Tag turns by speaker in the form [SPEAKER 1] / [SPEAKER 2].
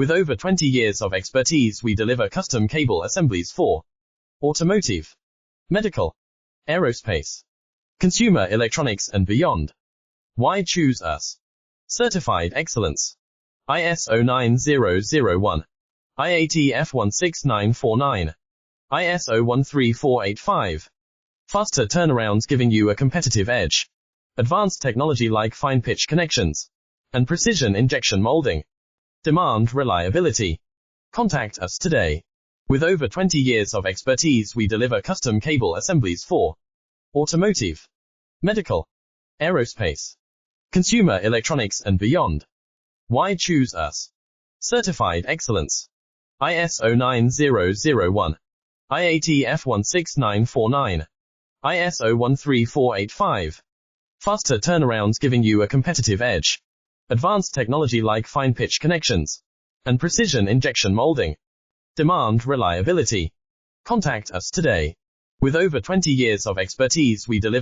[SPEAKER 1] With over 20 years of expertise, we deliver custom cable assemblies for automotive, medical, aerospace, consumer electronics and beyond. Why choose us? Certified excellence. ISO 9001, IATF 16949, ISO 13485. Faster turnarounds giving you a competitive edge. Advanced technology like fine pitch connections and precision injection molding. Demand reliability. Contact us today. With over 20 years of expertise, we deliver custom cable assemblies for automotive, medical, aerospace, consumer electronics and beyond. Why choose us? Certified excellence. ISO 9001, IATF 16949, ISO 13485. Faster turnarounds giving you a competitive edge. Advanced technology like fine pitch connections and precision injection molding. Demand reliability. Contact us today. With over 20 years of expertise, we deliver